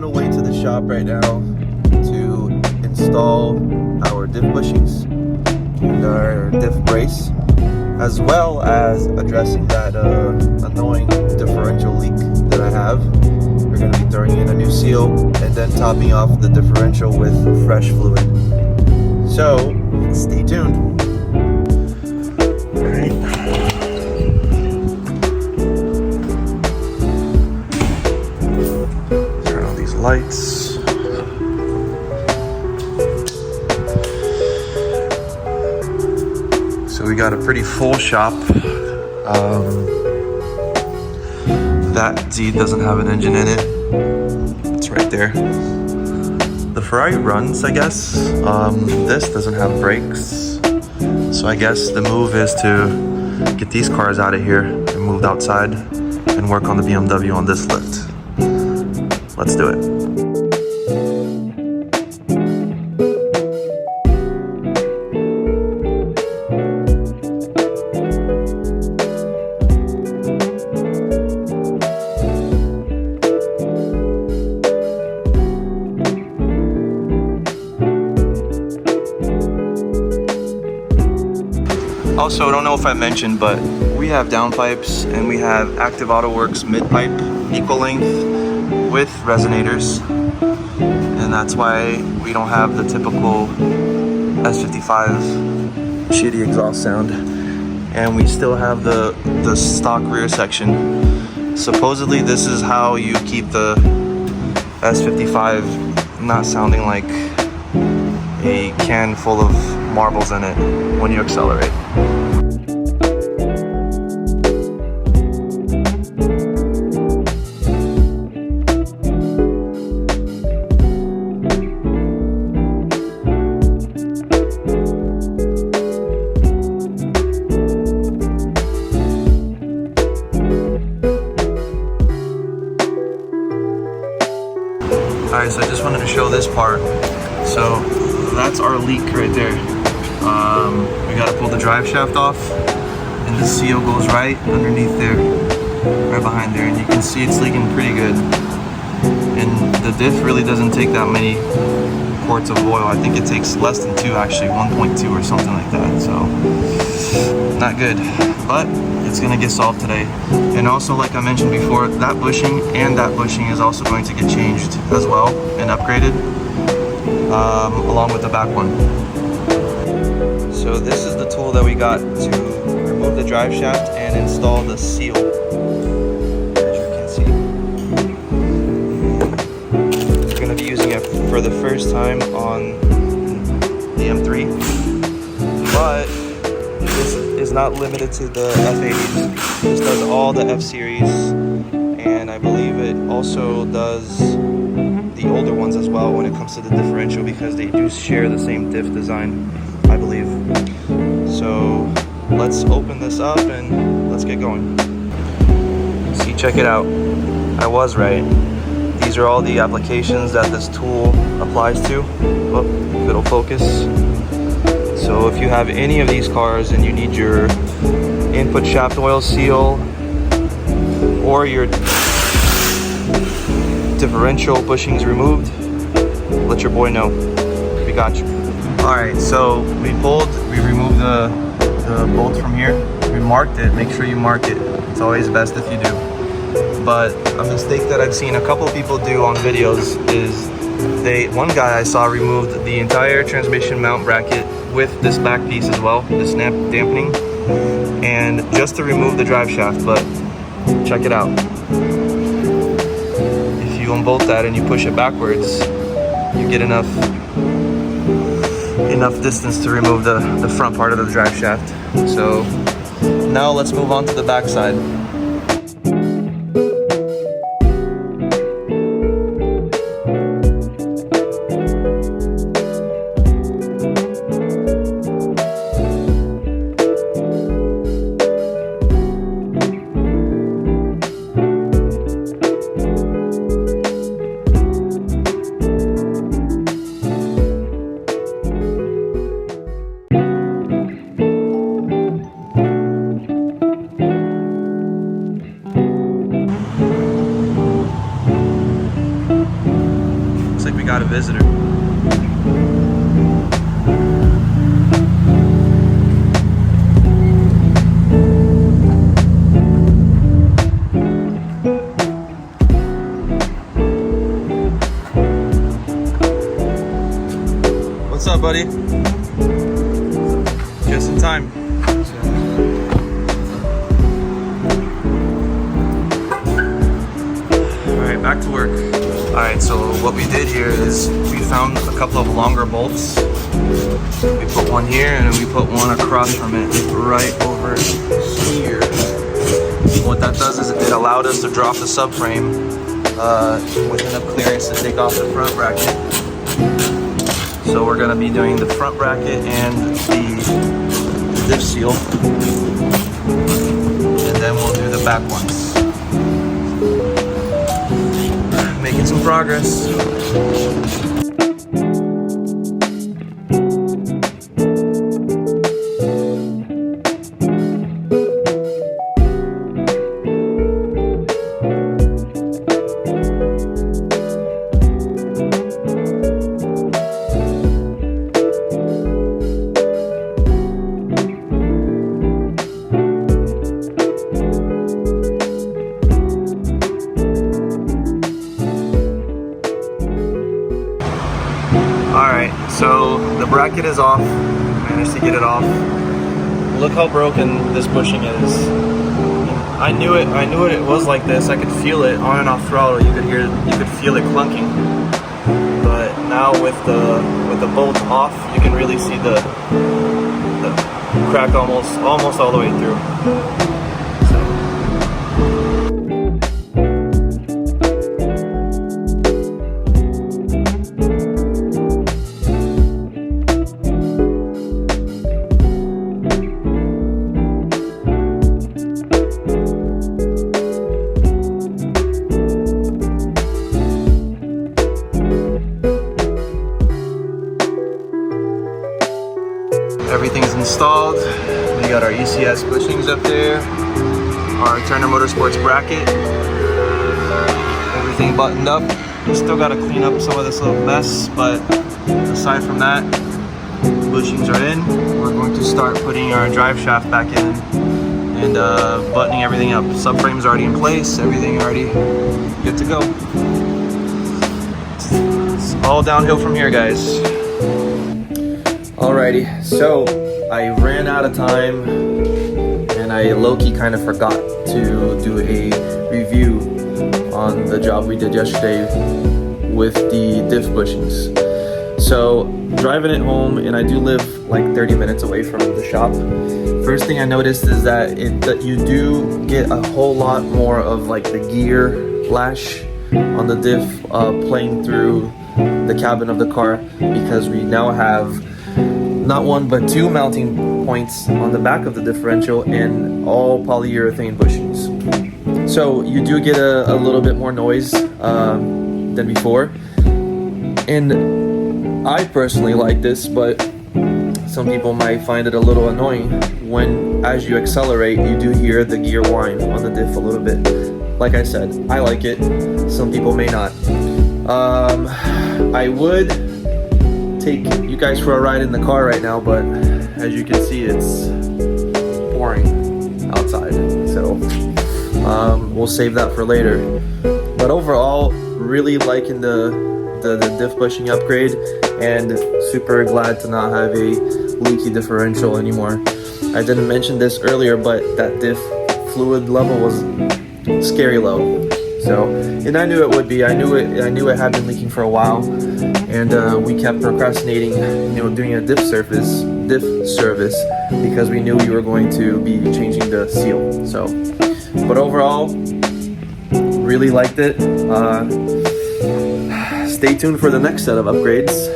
on the way to the shop right now to install our diff bushings and our diff brace, as well as addressing that annoying differential leak that I have. We're going to be throwing in a new seal and then topping off the differential with fresh fluid. So stay tuned. Alright. Turn on these lights. So we got a pretty full shop. That Z doesn't have an engine in it. It's right there. The Ferrari runs, I guess. This doesn't have brakes. So I guess the move is to get these cars out of here and moved outside and work on the BMW on this lift. Let's do it. Also, I don't know if I mentioned, but we have downpipes and we have Active AutoWorks mid-pipe equal length with resonators, and that's why we don't have the typical S55 shitty exhaust sound, and we still have the stock rear section. Supposedly this is how you keep the S55 not sounding like a can full of marbles in it when you accelerate. Alright, so I just wanted to show this part. So that's our leak right there. We gotta pull the drive shaft off, and the seal goes right underneath there, right behind there, and you can see it's leaking pretty good. And the diff really doesn't take that many quarts of oil. I think it takes less than 2 actually, 1.2 or something like that. So not good, but it's gonna get solved today. And also, like I mentioned before, that bushing and that bushing is also going to get changed as well and upgraded, along with the back one. So this is the tool that we got to remove the drive shaft and install the seal, as you can see. We're going to be using it for the first time on the M3, but this is not limited to the F80s. This does all the F series, and I believe it also does the older ones as well when it comes to the differential, because they do share the same diff design, I believe. So let's open this up and let's get going. See, check it out. I was right. These are all the applications that this tool applies to. Oh, if it'll focus. So if you have any of these cars and you need your input shaft oil seal or your differential bushings removed, let your boy know. We got you. Alright, so we removed the bolt from here. We marked it. Make sure you mark it. It's always best if you do. But a mistake that I've seen a couple of people do on videos is one guy I saw removed the entire transmission mount bracket with this back piece as well, this dampening, and just to remove the drive shaft. But check it out. If you unbolt that and you push it backwards, you get enough distance to remove the front part of the drive shaft. So now let's move on to the back side. got a visitor. What's up, buddy? Just in time. Alright, back to work. Alright, so what we did here is we found a couple of longer bolts. We put one here and then we put one across from it right over here. What that does is it allowed us to drop the subframe with enough clearance to take off the front bracket. So we're going to be doing the front bracket and the diff seal, and then we'll do the back ones. Making some progress. Alright, so the bracket is off. Managed to get it off. Look how broken this bushing is. I knew it was like this. I could feel it on and off throttle. You could feel it clunking. But now with the bolt off, you can really see the crack almost all the way through. Everything's installed. We got our ECS bushings up there, our Turner Motorsports bracket, everything buttoned up. We still got to clean up some of this little mess, but aside from that, bushings are in. We're going to start putting our drive shaft back in and buttoning everything up. Subframe's already in place, everything already good to go. It's all downhill from here, guys. Alrighty, so I ran out of time and I low-key kind of forgot to do a review on the job we did yesterday with the diff bushings. So driving it home, and I do live like 30 minutes away from the shop. First thing I noticed is that you do get a whole lot more of like the gear lash on the diff playing through the cabin of the car, because we now have not one but two mounting points on the back of the differential and all polyurethane bushings. So you do get a little bit more noise than before, and I personally like this, but some people might find it a little annoying when, as you accelerate, you do hear the gear whine on the diff a little bit. Like I said, I like it, some people may not. I would take you guys for a ride in the car right now, but as you can see, it's pouring outside, so we'll save that for later. But overall, really liking the diff bushing upgrade, and super glad to not have a leaky differential anymore. I didn't mention this earlier, but that diff fluid level was scary low. So, and I knew it would be. I knew it had been leaking for a while, and we kept procrastinating, doing a diff service because we knew we were going to be changing the seal. So, but overall, really liked it. Stay tuned for the next set of upgrades.